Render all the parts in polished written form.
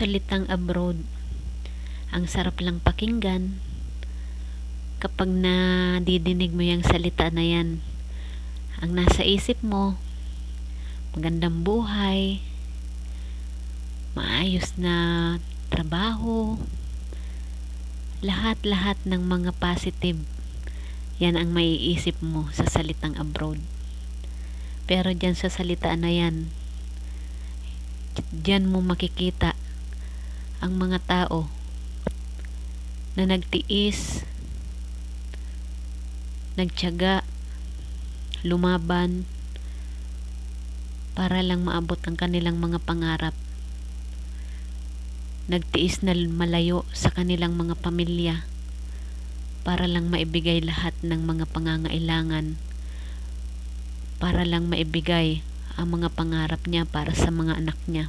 salitang abroad, ang sarap lang pakinggan kapag nadidinig mo yung salita na yan. Ang nasa isip mo, magandang buhay, maayos na trabaho, lahat-lahat ng mga positive, yan ang maiisip mo sa salitang abroad. Pero dyan sa salita na yan, dyan mo makikita ang mga tao na nagtiis, nagtiyaga, lumaban para lang maabot ang kanilang mga pangarap. Nagtiis na malayo sa kanilang mga pamilya para lang maibigay lahat ng mga pangangailangan, para lang maibigay ang mga pangarap niya para sa mga anak niya.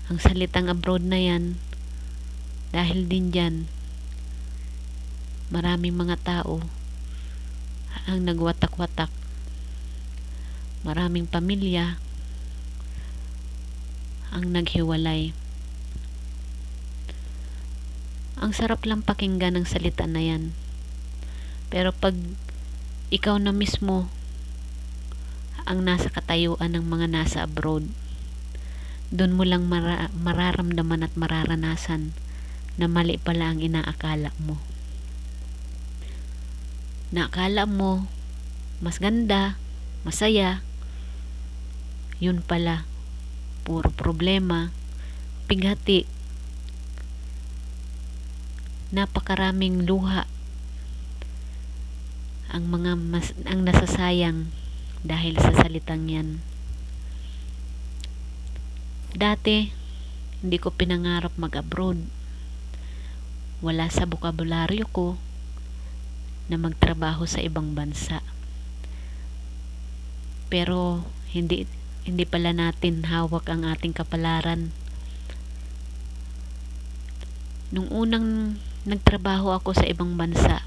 Ang salitang abroad na yan, dahil din dyan, maraming mga tao ang nagwatak-watak, maraming pamilya ang naghiwalay. Ang sarap lang pakinggan ng salita na yan, pero pag ikaw na mismo ang nasa katayuan ng mga nasa abroad, doon mo lang mararamdaman at mararanasan na mali pala ang inaakala mo. Naakala mo mas ganda, masaya, yun pala puro problema, pighati, napakaraming luha ang nasasayang dahil sa salitang yan. Dati hindi ko pinangarap mag-abroad, wala sa bokabularyo ko na magtrabaho sa ibang bansa. Pero hindi pala natin hawak ang ating kapalaran. Nung unang nagtrabaho ako sa ibang bansa,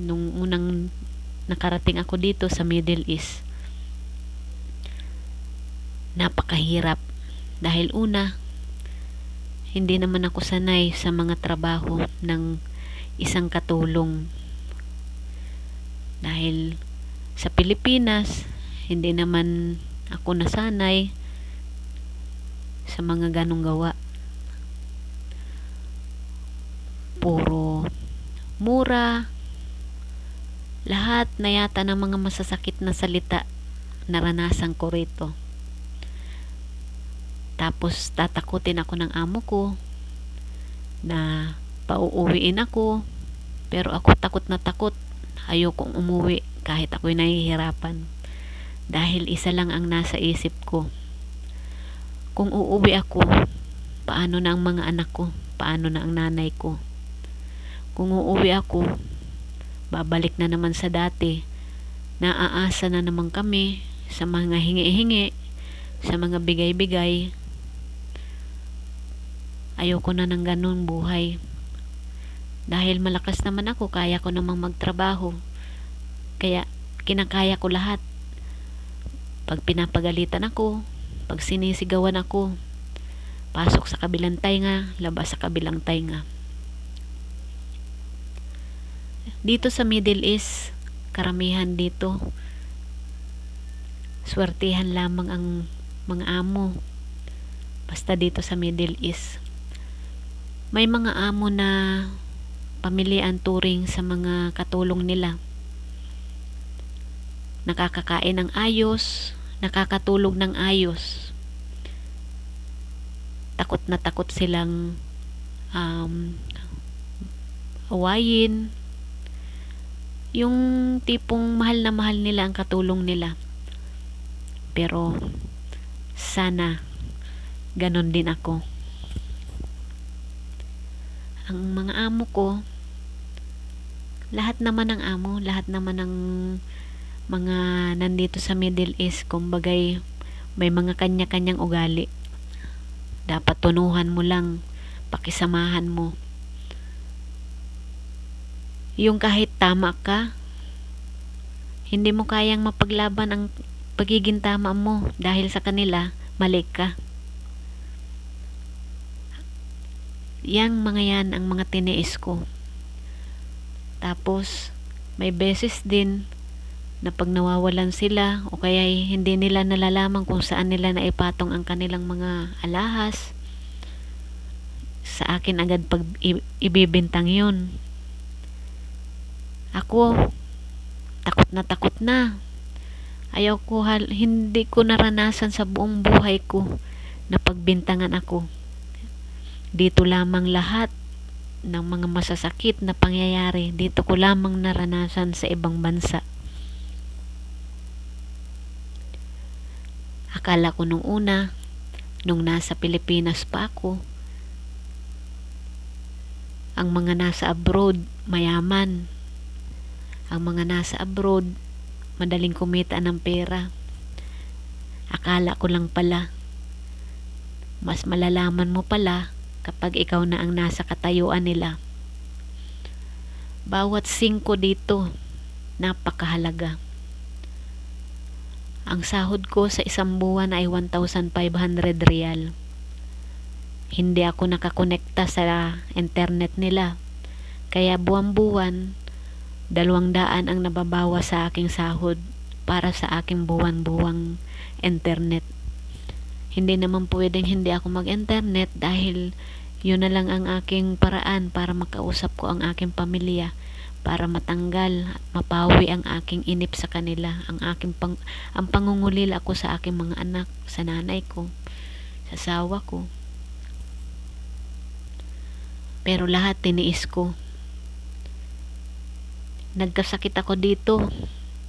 nung unang nakarating ako dito sa Middle East, napakahirap dahil una, hindi naman ako sanay sa mga trabaho ng isang katulong. Dahil sa Pilipinas, hindi naman ako nasanay sa mga ganong gawa. Puro mura, lahat na yata ng mga masasakit na salita naranasan ko rito. Tapos tatakutin ako ng amo ko na pauuwiin ako, pero ako takot na takot, ayokong umuwi kahit ako'y nahihirapan, dahil isa lang ang nasa isip ko: kung uuwi ako, paano na ang mga anak ko, paano na ang nanay ko? Kung uuwi ako, babalik na naman sa dati, naaasa na naman kami sa mga hingi-hingi, sa mga bigay-bigay. Ayoko na ng ganun buhay, dahil malakas naman ako, kaya ko namang magtrabaho, kaya kinakaya ko lahat. Pag pinapagalitan ako, pag sinisigawan ako, pasok sa kabilang tainga, labas sa kabilang tainga. Dito sa Middle East, karamihan dito, swertihan lamang ang mga amo. Basta dito sa Middle East, may mga amo na pamilian turing sa mga katulong nila. Nakakakain ng ayos, nakakatulog ng ayos. Takot na takot silang awayin. Yung tipong mahal na mahal nila ang katulong nila. Pero sana ganon din ako. Ang mga amo ko, lahat naman ng amo, lahat naman ng mga nandito sa Middle East, kumbagay may mga kanya-kanyang ugali. Dapat tunuhan mo lang, pakisamahan mo. Yung kahit tama ka, hindi mo kayang mapaglaban ang pagiging tama mo dahil sa kanila, mali ka. Yang mga yan ang mga tiniis ko. Tapos may beses din na pag nawawalan sila o kaya hindi nila nalalaman kung saan nila naipatong ang kanilang mga alahas, sa akin agad pag ibibintang yun. Ako, takot na. Ayaw ko, hindi ko naranasan sa buong buhay ko na pagbintangan ako. Dito lamang lahat ng mga masasakit na pangyayari, dito ko lamang naranasan sa ibang bansa. Akala ko nung una, nung nasa Pilipinas pa ako, ang mga nasa abroad mayaman. Ang mga nasa abroad madaling kumita ng pera. Akala ko lang pala. Mas malalaman mo pala kapag ikaw na ang nasa katayuan nila. Bawat 5 dito, napakahalaga. Ang sahod ko sa isang buwan ay 1,500 riyal. Hindi ako nakakonekta sa internet nila. Kaya buwan-buwan, 200 ang nababawa sa aking sahod para sa aking buwan-buwang internet. Hindi naman pwedeng hindi ako mag-internet dahil yun na lang ang aking paraan para makausap ko ang aking pamilya, para matanggal at mapawi ang aking inip sa kanila, ang pangungulila ko sa aking mga anak, sa nanay ko, sa asawa ko. Pero lahat tiniis ko. Nagkasakit ako dito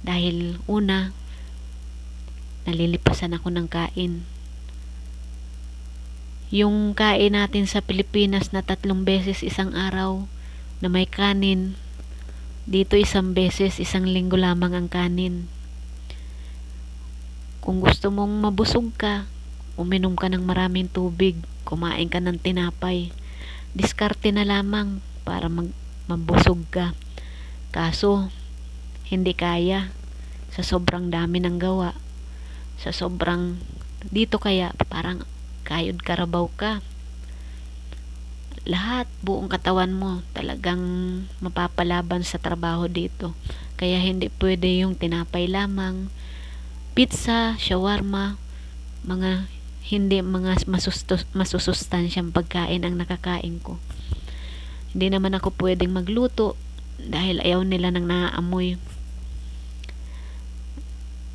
dahil una, nalilipasan ako ng kain. Yung kain natin sa Pilipinas na 3 beses isang araw na may kanin, dito 1 beses, 1 linggo lamang ang kanin. Kung gusto mong mabusog ka, uminom ka ng maraming tubig, kumain ka ng tinapay. Diskarte na lamang para mabusog ka. Kaso, hindi kaya sa sobrang dami ng gawa. Sa sobrang, dito kaya parang kayod karabaw ka. Lahat, buong katawan mo talagang mapapalaban sa trabaho dito. Kaya hindi pwede yung tinapay lamang, pizza, shawarma, hindi mga masusustansyang pagkain ang nakakain ko. Hindi naman ako pwedeng magluto dahil ayaw nila nang naaamoy.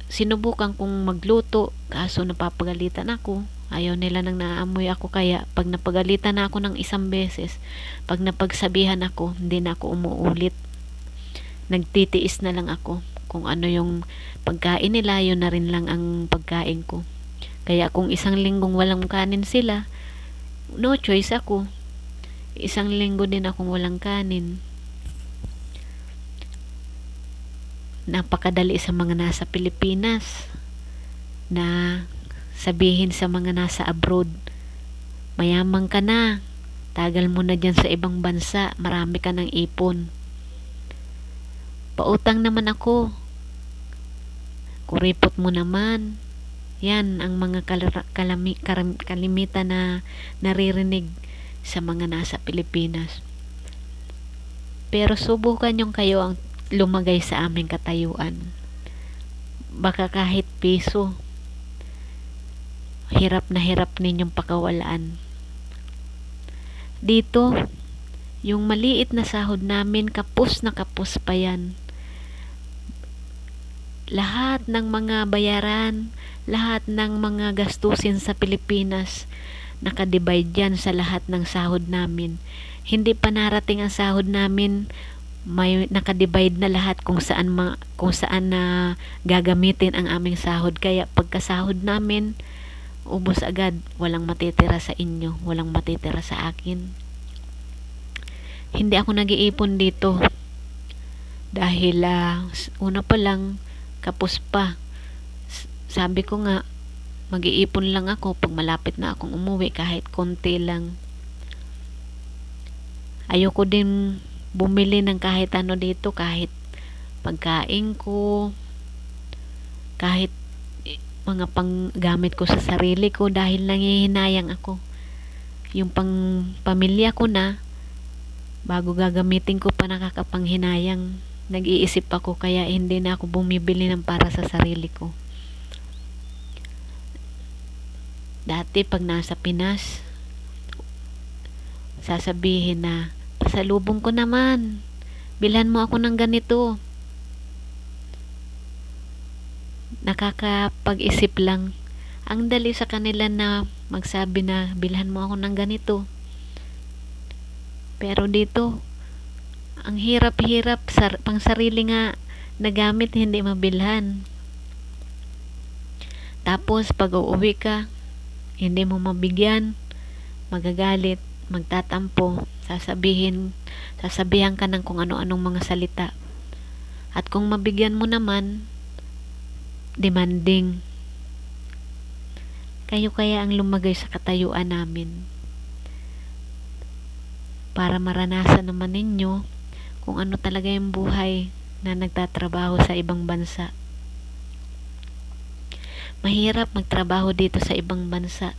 Sinubukan kong magluto kaso napapagalitan ako. Ayaw nila nang naaamoy ako, kaya pag napagalitan na ako ng 1 beses, pag napagsabihan ako, hindi na ako umuulit. Nagtitiis na lang ako. Kung ano yung pagkain nila, yun na rin lang ang pagkain ko. Kaya kung 1 linggong walang kanin sila, no choice ako. 1 linggo din akong walang kanin. Napakadali sa mga nasa Pilipinas na sabihin sa mga nasa abroad, mayaman ka na, tagal mo na dyan sa ibang bansa, marami ka ng ipon. Pautang naman ako, kuripot mo naman. Yan ang mga kalimitan na naririnig sa mga nasa Pilipinas. Pero subukan yung kayo ang lumagay sa aming katayuan. Baka kahit piso, hirap na hirap ninyong pakawalaan. Dito, yung maliit na sahod namin, kapos na kapos pa yan. Lahat ng mga bayaran, lahat ng mga gastusin sa Pilipinas, nakadivide yan sa lahat ng sahod namin. Hindi pa narating ang sahod namin, may nakadivide na lahat kung saan na gagamitin ang aming sahod. Kaya pagkasahod namin, ubos agad, walang matitira sa inyo, walang matitira sa akin. Hindi ako nag-iipon dito dahil una pa lang, kapos pa. Sabi ko nga, mag-iipon lang ako pag malapit na akong umuwi, kahit konti lang. Ayoko din bumili ng kahit ano dito, kahit pagkain ko, kahit mga panggamit ko sa sarili ko, dahil nangihinayang ako. yung pang pamilya ko na, bago gagamitin ko pa nakakapanghinayang. Nag-iisip ako kaya hindi na ako bumibili ng para sa sarili ko. Dati pag nasa Pinas, sasabihin na, pasalubong ko naman, bilhan mo ako ng ganito. Nakakapag-isip lang. Ang dali sa kanila na magsabi na bilhan mo ako ng ganito. Pero dito, ang hirap-hirap, pang sarili nga na gamit hindi mabilhan. Tapos pag uuwi ka, hindi mo mabigyan, magagalit, magtatampo, sasabihan ka ng kung ano-anong mga salita. At kung mabigyan mo naman, demanding. Kayo kaya ang lumagay sa katayuan namin para maranasan naman ninyo kung ano talaga yung buhay na nagtatrabaho sa ibang bansa. Mahirap magtrabaho dito sa ibang bansa.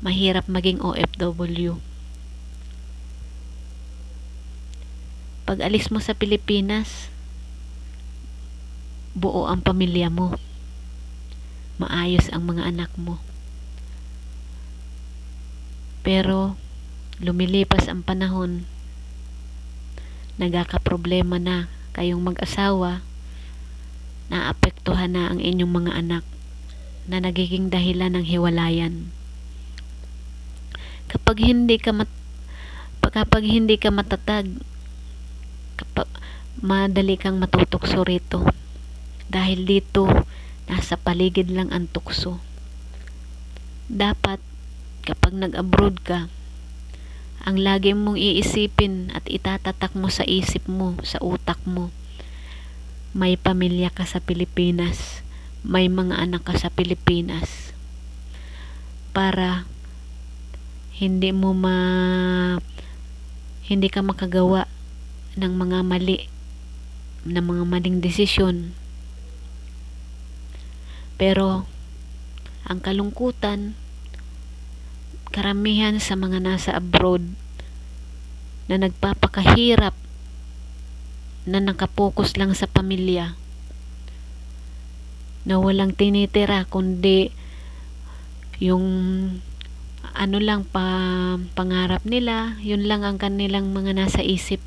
Mahirap maging OFW. Pag alis mo sa Pilipinas, buo ang pamilya mo. Maayos ang mga anak mo. Pero lumilipas ang panahon, nagkakaproblema na kayong mag-asawa, naapektuhan na ang inyong mga anak na nagiging dahilan ng hiwalayan. Kapag hindi ka matatag, madali kang matutukso rito. Dahil dito, nasa paligid lang ang tukso. Dapat, kapag nag-abroad ka, ang lagi mong iisipin at itatatak mo sa isip mo, sa utak mo, may pamilya ka sa Pilipinas, may mga anak ka sa Pilipinas, para hindi ka makagawa ng mga maling desisyon. Pero ang kalungkutan, karamihan sa mga nasa abroad na nagpapakahirap, na nakapokus lang sa pamilya, na walang tinitira kundi yung pangarap nila, yun lang ang kanilang mga nasa isip.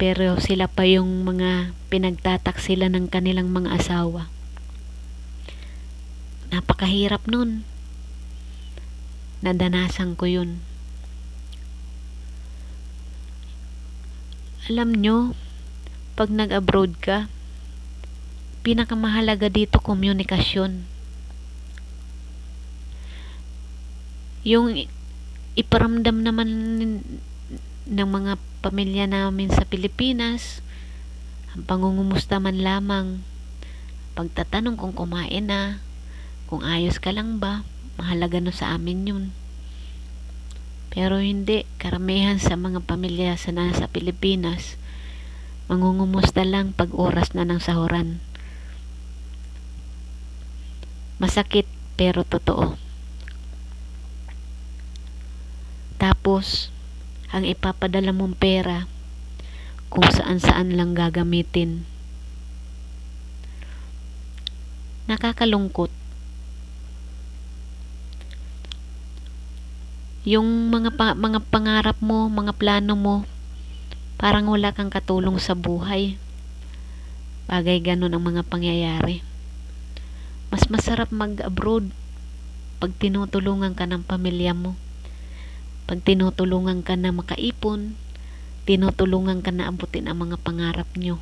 Pero sila pa yung mga pinagtatak sila ng kanilang mga asawa. Napakahirap nun. Nadanasan ko yun. Alam nyo, pag nag-abroad ka, pinakamahalaga dito komunikasyon. Yung iparamdam naman ng mga pamilya namin sa Pilipinas, ang pangungumusta man lamang, pagtatanong kung kumain na, kung ayos ka lang ba, mahalaga no sa amin yun. Pero hindi, karamihan sa mga pamilya sa nasa Pilipinas, mangungumusta lang pag oras na ng sahuran. Masakit pero totoo. Tapos, ang ipapadala mong pera, kung saan-saan lang gagamitin. Nakakalungkot. Yung mga pangarap mo, mga plano mo, parang wala kang katulong sa buhay. Bagay ganun ang mga pangyayari. Mas masarap mag-abroad pag tinutulungan ka ng pamilya mo. Pag tinutulungan ka na makaipon, tinutulungan ka na abutin ang mga pangarap nyo.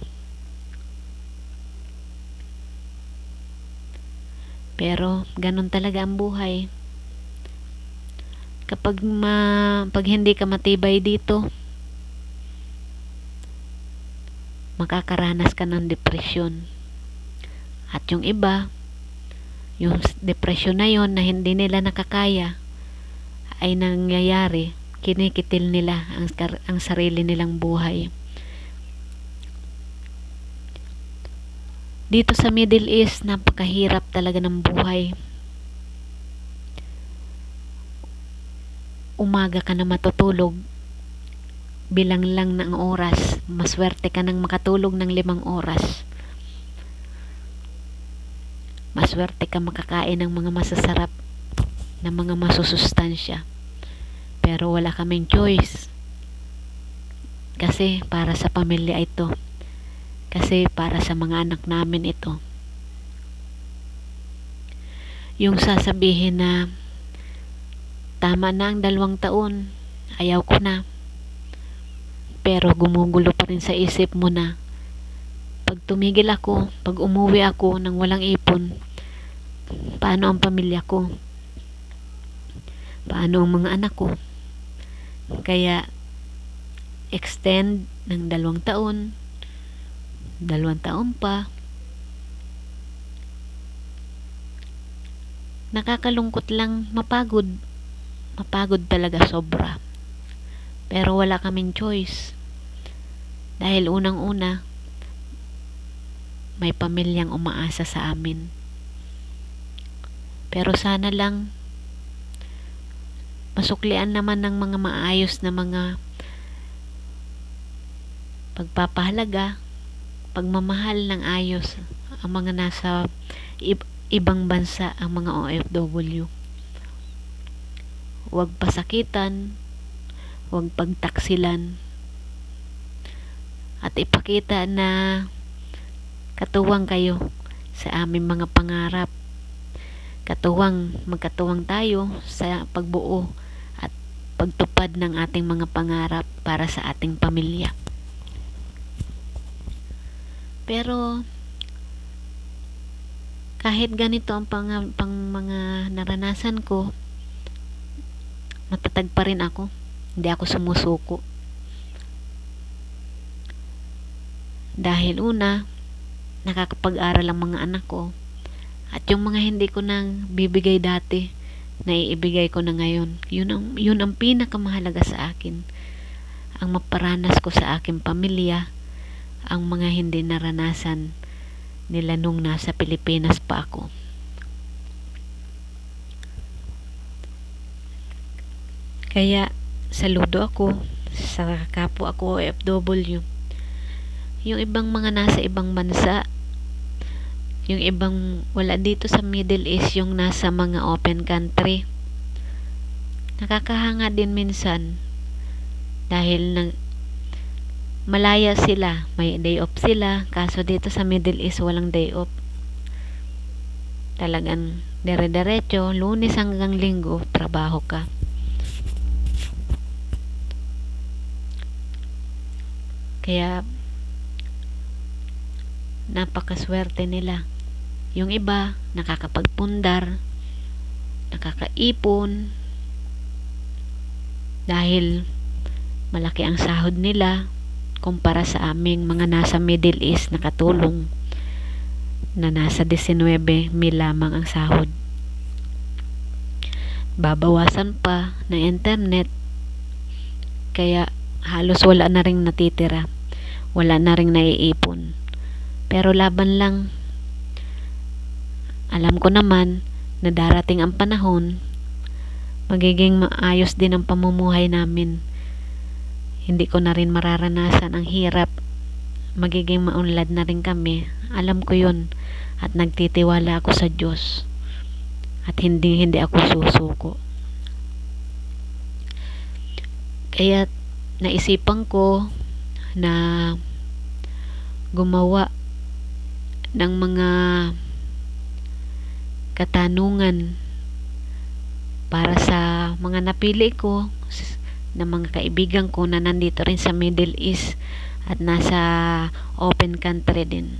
Pero ganun talaga ang buhay. Kapag hindi ka matibay dito, makakaranas ka ng depresyon. At yung iba, yung depresyon na yon na hindi nila nakakaya, ay nangyayari, kinikitil nila ang sarili nilang buhay. Dito sa Middle East, napakahirap talaga ng buhay. umaga ka na matutulog, bilang lang ng oras, maswerte ka nang makatulog ng 5 oras. Maswerte ka makakain ng mga masasarap na mga masusustansya. Pero wala kaming choice. Kasi para sa pamilya ito. Kasi para sa mga anak namin ito. Yung sasabihin na tama na ang 2 taon, ayaw ko na. Pero gumugulo pa rin sa isip mo na pag tumigil ako, pag umuwi ako nang walang ipon, paano ang pamilya ko? Paano ang mga anak ko? Kaya extend ng 2 taon, 2 taon pa. Nakakalungkot lang, mapagod talaga sobra. Pero wala kaming choice. Dahil unang-una, may pamilyang umaasa sa amin. Pero sana lang masuklian naman ng mga maayos na mga pagpapahalaga, pagmamahal ng ayos ang mga nasa ibang bansa, ang mga OFW. Huwag pasakitan, huwag pagtaksilan, at ipakita na katuwang kayo sa aming mga pangarap. Magkatuwang tayo sa pagbuo at pagtupad ng ating mga pangarap para sa ating pamilya. Pero kahit ganito ang mga naranasan ko, matatag pa rin ako. Hindi ako sumusuko. Dahil una, nakakapag-aral ang mga anak ko. At yung mga hindi ko nang bibigay dati, naiibigay ko na ngayon. Yun ang pinakamahalaga sa akin. Ang maparanas ko sa aking pamilya, ang mga hindi naranasan nila nung nasa Pilipinas pa ako. Kaya saludo ako sa kapwa ko OFW. Yung ibang mga nasa ibang bansa, yung ibang wala dito sa Middle East, yung nasa mga open country, nakakahanga din minsan dahil malaya sila, may day off sila, kaso dito sa Middle East walang day off. Talagang dire-diretso, Lunes hanggang Linggo trabaho ka. Kaya napakaswerte nila. Yung iba nakakapagpundar, nakakaipon dahil malaki ang sahod nila kumpara sa aming mga nasa Middle East na katulong na nasa 19,000 lamang ang sahod. Babawasan pa ng internet, kaya halos wala na ring natitira, wala na ring naiipon. Pero laban lang. Alam ko naman na darating ang panahon, magiging maayos din ang pamumuhay namin. Hindi ko na rin mararanasan ang hirap. Magiging maunlad na rin kami. Alam ko yun. At nagtitiwala ako sa Diyos. At hindi ako susuko. Kaya naisipan ko na gumawa ng mga katanungan para sa mga napili ko na mga kaibigan ko na nandito rin sa Middle East at nasa open country din.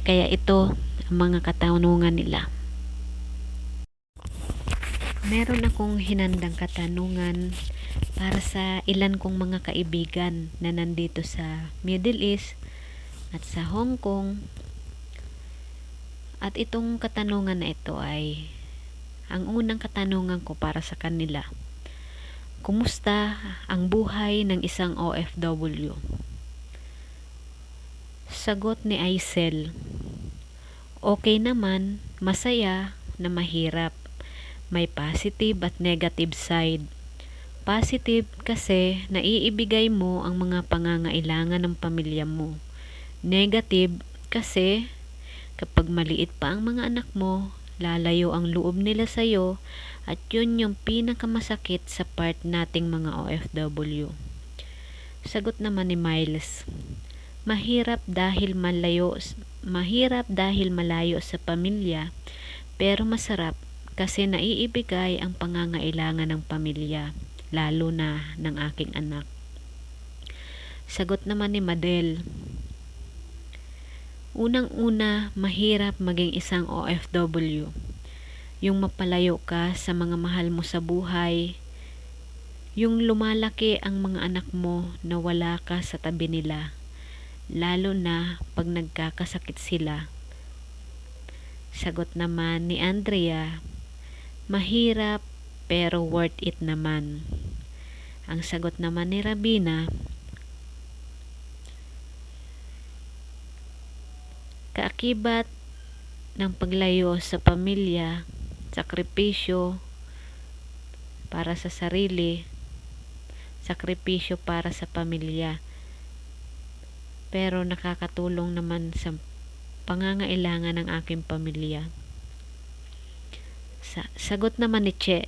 Kaya ito ang mga katanungan nila. Meron akong hinandang katanungan para sa ilan kong mga kaibigan na nandito sa Middle East at sa Hong Kong. At itong katanungan na ito ay ang unang katanungan ko para sa kanila. Kumusta ang buhay ng isang OFW? Sagot ni Aisel, okay naman, masaya na mahirap. May positive at negative side. Positive kasi naiibigay mo ang mga pangangailangan ng pamilya mo. Negative kasi kapag maliit pa ang mga anak mo, lalayo ang loob nila sa'yo at yun yung pinakamasakit sa part nating mga OFW. Sagot naman ni Miles, mahirap dahil malayo sa pamilya, pero masarap kasi naiibigay ang pangangailangan ng pamilya, lalo na ng aking anak. Sagot naman ni Madel, unang-una, mahirap maging isang OFW. Yung mapalayo ka sa mga mahal mo sa buhay, yung lumalaki ang mga anak mo na wala ka sa tabi nila, lalo na pag nagkakasakit sila. Sagot naman ni Andrea, mahirap pero worth it naman. Ang sagot naman ni Rabina, kaakibat ng paglayo sa pamilya, sakripisyo para sa sarili, sakripisyo para sa pamilya, pero nakakatulong naman sa pangangailangan ng aking pamilya. Sagot naman ni Che,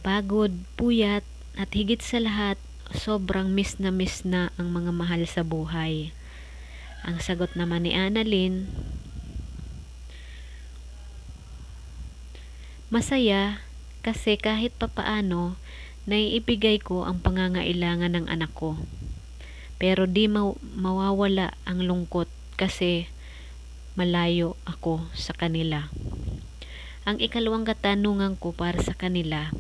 pagod, puyat, at higit sa lahat, sobrang miss na ang mga mahal sa buhay. Ang sagot naman ni Annalyn, masaya kasi kahit papaano naiibigay ko ang pangangailangan ng anak ko. Pero di mawawala ang lungkot kasi malayo ako sa kanila. Ang ikalawang katanungan ko para sa kanila,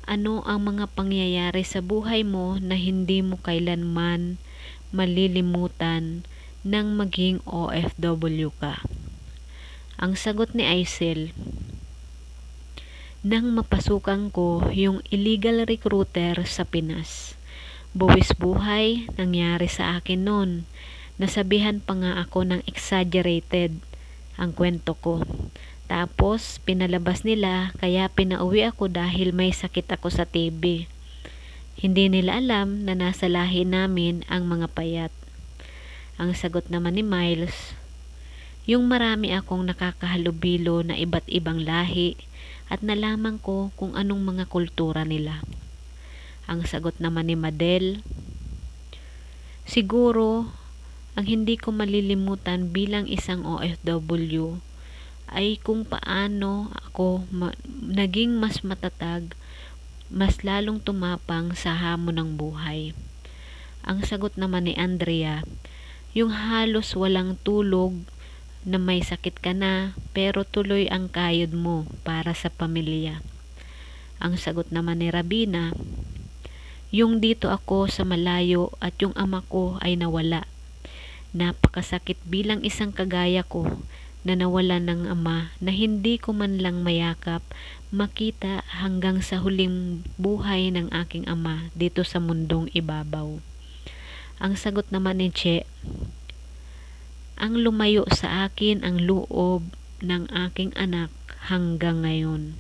ano ang mga pangyayari sa buhay mo na hindi mo kailanman malilimutan nang maging OFW ka? Ang sagot ni Aisel, nang mapasukan ko yung illegal recruiter sa Pinas. Buwis buhay nangyari sa akin noon. Nasabihan pa nga ako ng exaggerated ang kwento ko. Tapos pinalabas nila kaya pinauwi ako dahil may sakit ako sa TB. Hindi nila alam na nasa lahi namin ang mga payat. Ang sagot naman ni Miles, yung marami akong nakakahalubilo na iba't ibang lahi at nalaman ko kung anong mga kultura nila. Ang sagot naman ni Madel, siguro ang hindi ko malilimutan bilang isang OFW ay kung paano ako naging mas matatag, mas lalong tumapang sa hamon ng buhay. Ang sagot naman ni Andrea, yung halos walang tulog na may sakit ka na pero tuloy ang kayod mo para sa pamilya. Ang sagot naman ni Rabina, yung dito ako sa malayo at yung ama ko ay nawala. Napakasakit bilang isang kagaya ko na nawala ng ama na hindi ko man lang mayakap, makita hanggang sa huling buhay ng aking ama dito sa mundong ibabaw. Ang sagot naman ni Che, ang lumayo sa akin ang loob ng aking anak hanggang ngayon.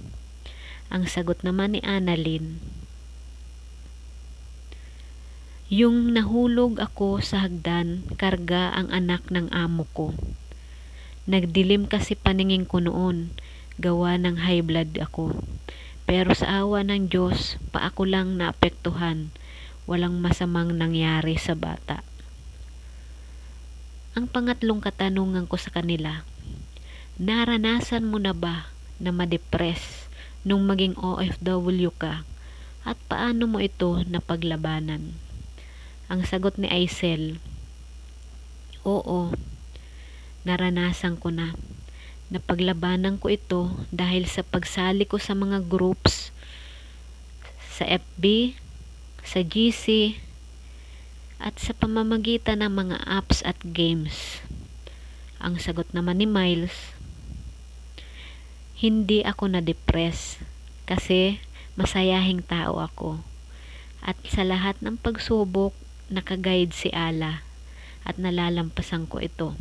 Ang sagot naman ni Annalyn, yung nahulog ako sa hagdan, karga ang anak ng amo ko. Nagdilim kasi paningin ko noon, gawa ng high blood ako. Pero sa awa ng Diyos, pa ako lang naapektuhan, walang masamang nangyari sa bata. Ang pangatlong katanungan ko sa kanila, naranasan mo na ba na ma-depress nung maging OFW ka at paano mo ito napaglabanan? Ang sagot ni Aisel, oo, naranasan ko na. Napaglabanan ko ito dahil sa pagsali ko sa mga groups, sa FB, sa GC, at sa pamamagitan ng mga apps at games. Ang sagot naman ni Miles, hindi ako na-depress kasi masayahing tao ako. At sa lahat ng pagsubok, nakaguide si Allah at nalalampasan ko ito.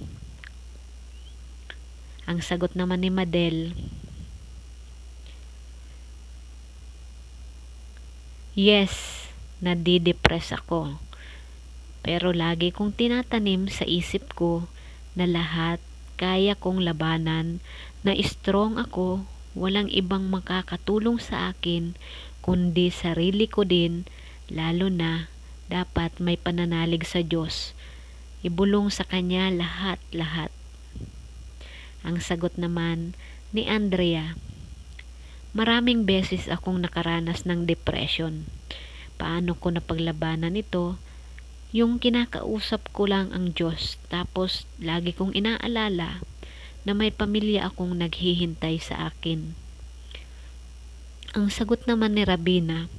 Ang sagot naman ni Madel, Yes, nadidepress ako. Pero lagi kong tinatanim sa isip ko na lahat kaya kong labanan, na strong ako, walang ibang makakatulong sa akin kundi sarili ko din, lalo na dapat may pananalig sa Diyos. Ibulong sa Kanya lahat-lahat. Ang sagot naman ni Andrea, maraming beses akong nakaranas ng depression. Paano ko napaglabanan ito? Yung kinakausap ko lang ang Diyos, tapos lagi kong inaalala na may pamilya akong naghihintay sa akin. Ang sagot naman ni Rabina,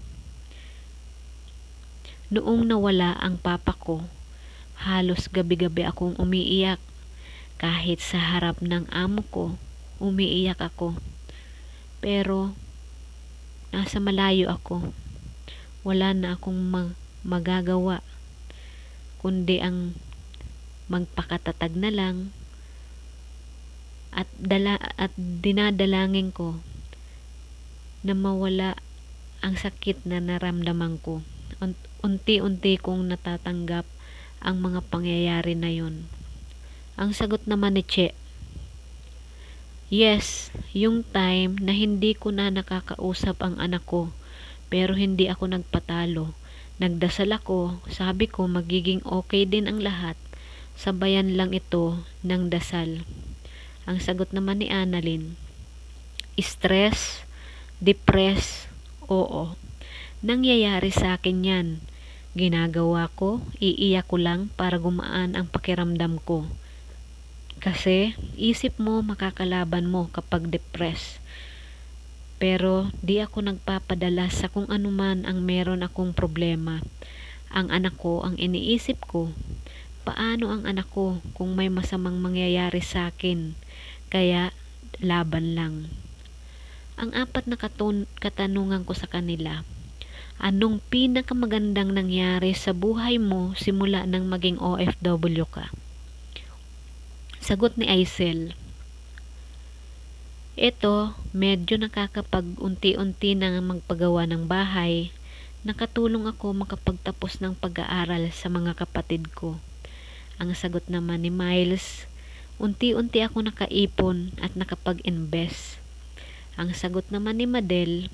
noong nawala ang papa ko, halos gabi-gabi akong umiiyak. Kahit sa harap ng amo ko, umiiyak ako. Pero nasa malayo ako. Wala na akong magagawa kundi ang magpakatatag na lang at dinadalangin ko na mawala ang sakit na naramdaman ko. Unti-unti kong natatanggap ang mga pangyayari na yon. Ang sagot naman ni Che, yes, yung time na hindi ko na nakakausap ang anak ko, pero hindi ako nagpatalo. Nagdasal ako, sabi ko magiging okay din ang lahat. Sabayan lang ito ng dasal. Ang sagot naman ni Annalyn, stress, depress, oo. Nangyayari sa akin yan. Ginagawa ko, iiyak ko lang para gumaan ang pakiramdam ko. Kasi isip mo makakalaban mo kapag depressed. Pero di ako nagpapadala sa kung anuman ang meron akong problema. Ang anak ko ang iniisip ko. Paano ang anak ko kung may masamang mangyayari sa akin? Kaya laban lang. Ang apat na katanungan ko sa kanila, anong pinakamagandang nangyari sa buhay mo simula nang maging OFW ka? Sagot ni Aisel, ito, medyo nakakapag-unti-unti na magpagawa ng bahay. Nakatulong ako makapagtapos ng pag-aaral sa mga kapatid ko. Ang sagot naman ni Miles, unti-unti ako nakaipon at nakapag-invest. Ang sagot naman ni Madel,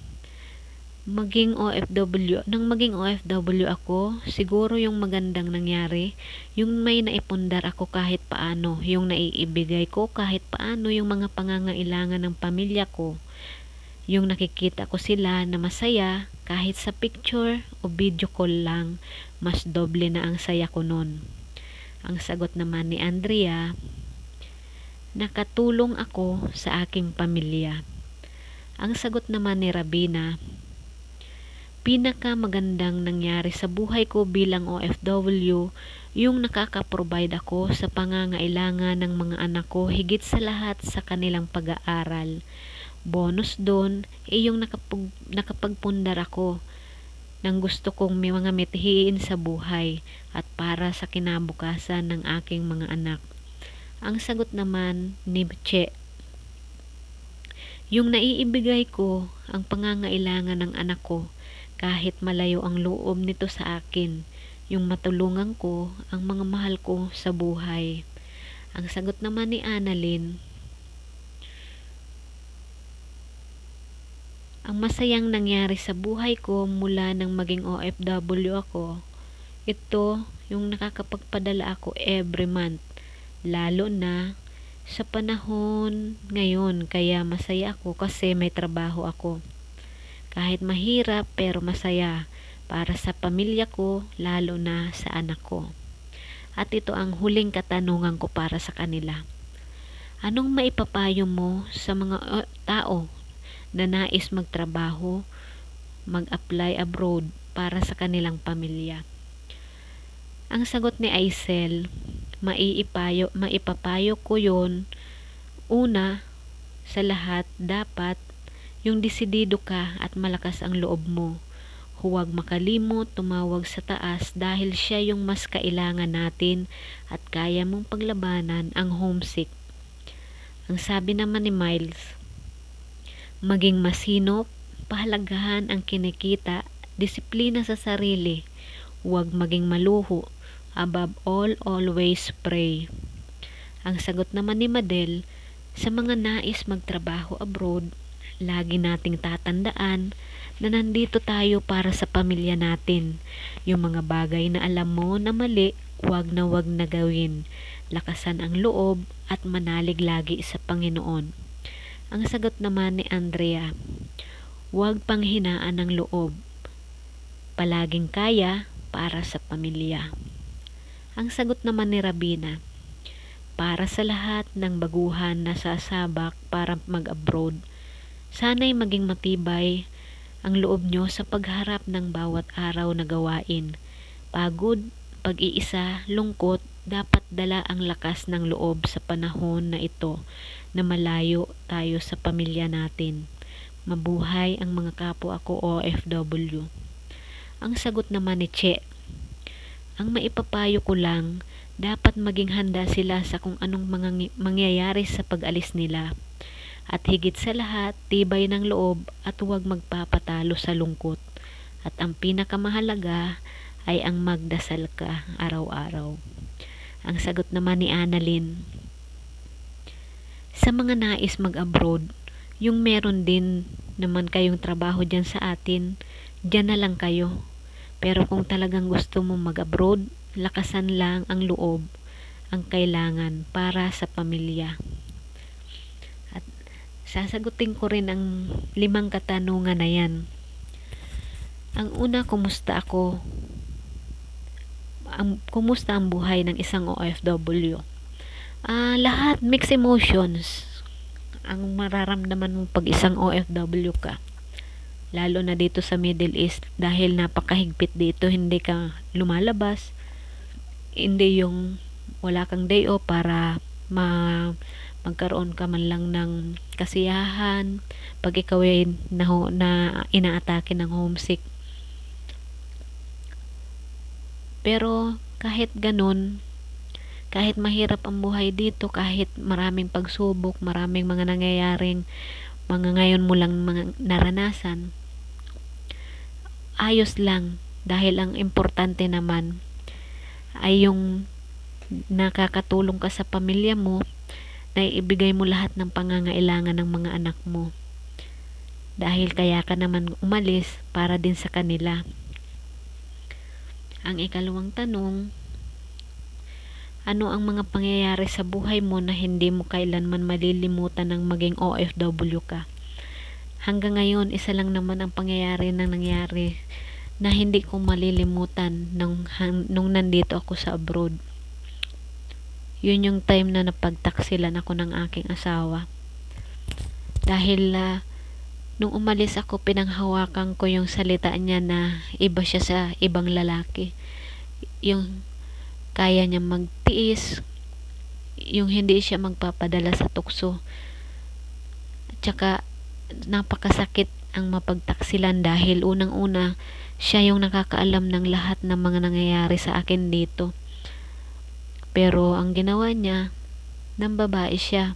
nang maging OFW ako, siguro yung magandang nangyari, yung may naipundar ako kahit paano, yung naiibigay ko kahit paano yung mga pangangailangan ng pamilya ko, yung nakikita ko sila na masaya kahit sa picture o video call lang, mas doble na ang saya ko nun. Ang sagot naman ni Andrea, nakatulong ako sa aking pamilya. Ang sagot naman ni Rabina, pinakamagandang nangyari sa buhay ko bilang OFW, yung nakaka-provide ako sa pangangailangan ng mga anak ko, higit sa lahat sa kanilang pag-aaral. Bonus doon yung nakapagpundar ako ng gusto kong may mga mithiin sa buhay at para sa kinabukasan ng aking mga anak. Ang sagot naman ni Che, yung naiibigay ko ang pangangailangan ng anak ko kahit malayo ang loob nito sa akin, yung matulungan ko ang mga mahal ko sa buhay. Ang sagot naman ni Annalyn, ang masayang nangyari sa buhay ko mula nang maging OFW ako, ito yung nakakapagpadala ako every month, lalo na sa panahon ngayon, kaya masaya ako kasi may trabaho ako. Kahit mahirap pero masaya para sa pamilya ko, lalo na sa anak ko. At ito ang huling katanungan ko para sa kanila. Anong maipapayo mo sa mga tao na nais magtrabaho, mag-apply abroad para sa kanilang pamilya? Ang sagot ni Aisel, maipapayo ko yon. Una, sa lahat, dapat yung desidido ka at malakas ang loob mo. Huwag makalimot tumawag sa taas dahil siya yung mas kailangan natin at kaya mong paglabanan ang homesick. Ang sabi naman ni Miles, maging masinop, pahalagahan ang kinikita Disiplina sa sarili. Huwag maging maluho. Above all, always pray. Ang sagot naman ni Madel, sa mga nais magtrabaho abroad, lagi nating tatandaan na nandito tayo para sa pamilya natin. Yung mga bagay na alam mo na mali, wag na gawin. Lakasan ang loob at manalig lagi sa Panginoon. Ang sagot naman ni Andrea, huwag panghinaan ng loob. Palaging kaya para sa pamilya. Ang sagot naman ni Rabina, para sa lahat ng baguhan na sasabak para mag-abroad, sana'y maging matibay ang loob nyo sa pagharap ng bawat araw na gawain. Pagod, pag-iisa, lungkot, dapat dala ang lakas ng loob sa panahon na ito na malayo tayo sa pamilya natin. Mabuhay ang mga kapwa ko OFW. Ang sagot naman ni Che, ang maipapayo ko lang, dapat maging handa sila sa kung anong mga mangyayari sa pag-alis nila. At higit sa lahat, tibay ng loob at huwag magpapatalo sa lungkot. At ang pinakamahalaga ay ang magdasal ka araw-araw. Ang sagot naman ni Annalyn, sa mga nais mag-abroad, yung meron din naman kayong trabaho dyan sa atin, dyan na lang kayo. Pero kung talagang gusto mo mag-abroad, lakasan lang ang loob ang kailangan para sa pamilya. At sasagutin ko rin ang 5 katanungan na yan. Ang una, kumusta ako? Kumusta ang buhay ng isang OFW? Lahat mixed emotions ang mararamdaman mo pag isang OFW ka. Lalo na dito sa Middle East dahil napakahigpit dito, hindi ka lumalabas, hindi yung wala kang day off para magkaroon ka man lang ng kasiyahan pag ikaw ay na inaatake ng homesick. Pero kahit ganun, kahit mahirap ang buhay dito, kahit maraming pagsubok, maraming mga nangyayaring mga ngayon mo lang mga naranasan, ayos lang dahil ang importante naman ay yung nakakatulong ka sa pamilya mo, na ibigay mo lahat ng pangangailangan ng mga anak mo dahil kaya ka naman umalis para din sa kanila. Ang ikalawang tanong, ano ang mga pangyayari sa buhay mo na hindi mo kailanman malilimutan ng maging OFW ka? Hanggang ngayon, isa lang naman ang pangyayari na nangyari na hindi ko malilimutan nung nandito ako sa abroad. Yun yung time na napagtaksilan ako ng aking asawa. Dahil nung umalis ako, pinanghawakan ko yung salita niya na iba siya sa ibang lalaki. Yung kaya niya magtiis, yung hindi siya magpapadala sa tukso. At saka napakasakit ang mapagtaksilan dahil unang-una siya yung nakakaalam ng lahat ng mga nangyayari sa akin dito. Pero ang ginawa niya, ng babae siya.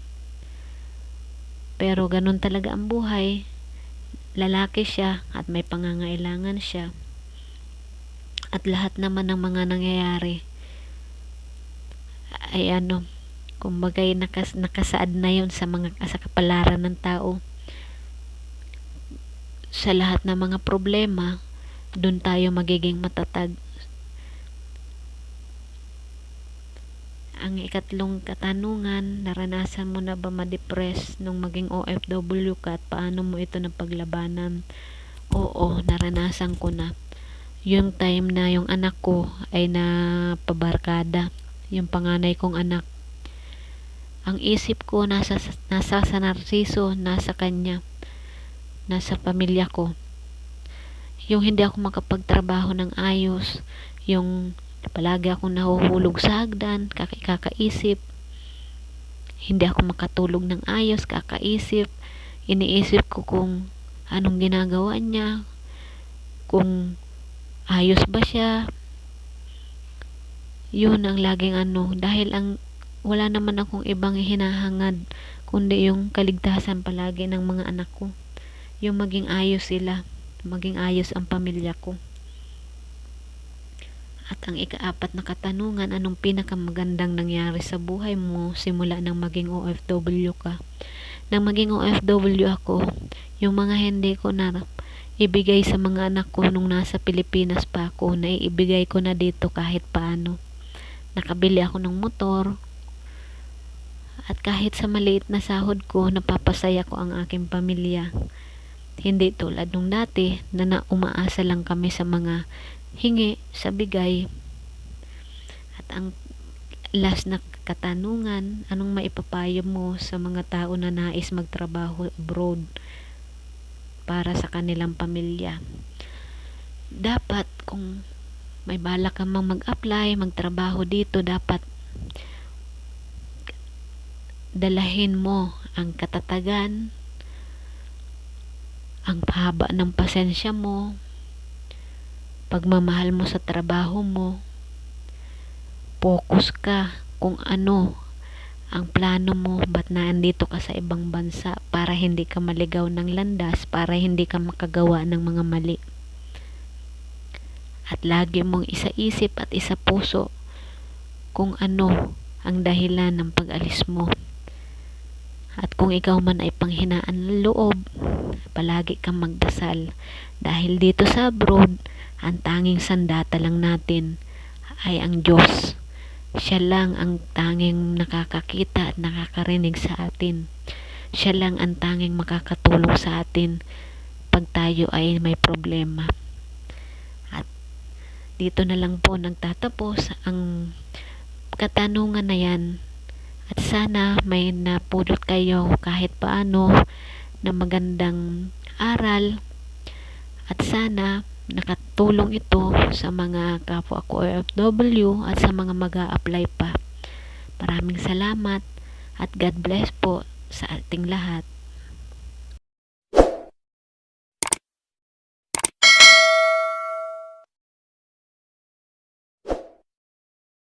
Pero ganun talaga ang buhay. Lalaki siya at may pangangailangan siya. At lahat naman ng mga nangyayari ay kumbaga nakasaad na yun sa kapalaran ng tao. Sa lahat ng mga problema, dun tayo magiging matatag. Ang ikatlong katanungan, naranasan mo na ba ma-depress nung maging OFW ka at paano mo ito napaglabanan? Oo, naranasan ko na. Yung time na yung anak ko ay napabarkada, yung panganay kong anak. Ang isip ko nasa sa Narciso, nasa kanya, nasa pamilya ko. Yung hindi ako makapagtrabaho ng ayos, yung palagi akong nahuhulog sa hagdan, kakaisip. Hindi ako makatulog ng ayos, kakaisip. Iniisip ko kung anong ginagawa niya, kung ayos ba siya. Yun ang laging dahil wala naman akong ibang hinahangad kundi yung kaligtasan palagi ng mga anak ko, yung maging ayos sila. maging ayos ang pamilya ko. At ang ikaapat na katanungan, anong pinakamagandang nangyari sa buhay mo simula nang maging OFW ka? Nang maging OFW ako, yung mga hindi ko na ibigay sa mga anak ko nung nasa Pilipinas pa ako, naiibigay ko na dito kahit paano. Nakabili ako ng motor, at kahit sa maliit na sahod ko, napapasaya ko ang aking pamilya. Hindi tulad nung dati na umaasa lang kami sa mga hingi sa bigay. At ang last na katanungan, anong maipapayo mo sa mga tao na nais magtrabaho abroad para sa kanilang pamilya? Dapat kung may balak kang mag-apply, magtrabaho dito, dapat dalahin mo ang katatagan, ang haba ng pasensya mo, pagmamahal mo sa trabaho mo. Focus ka kung ano ang plano mo, ba't naandito ka sa ibang bansa, para hindi ka maligaw ng landas, para hindi ka makagawa ng mga mali. At lagi mong isaisip at isapuso kung ano ang dahilan ng pag-alis mo. At kung ikaw man ay panghinaan ng loob, palagi kang magdasal, dahil dito sa abroad, ang tanging sandata lang natin ay ang Diyos. Siya lang ang tanging nakakakita at nakakarinig sa atin. Siya lang ang tanging makakatulong sa atin pag tayo ay may problema. At dito na lang po nagtatapos ang katanungan na yan. At sana may napulot kayo kahit paano na magandang aral. At sana nakatulong ito sa mga kapwa ko OFW at sa mga mag-a-apply pa. Maraming salamat at God bless po sa ating lahat.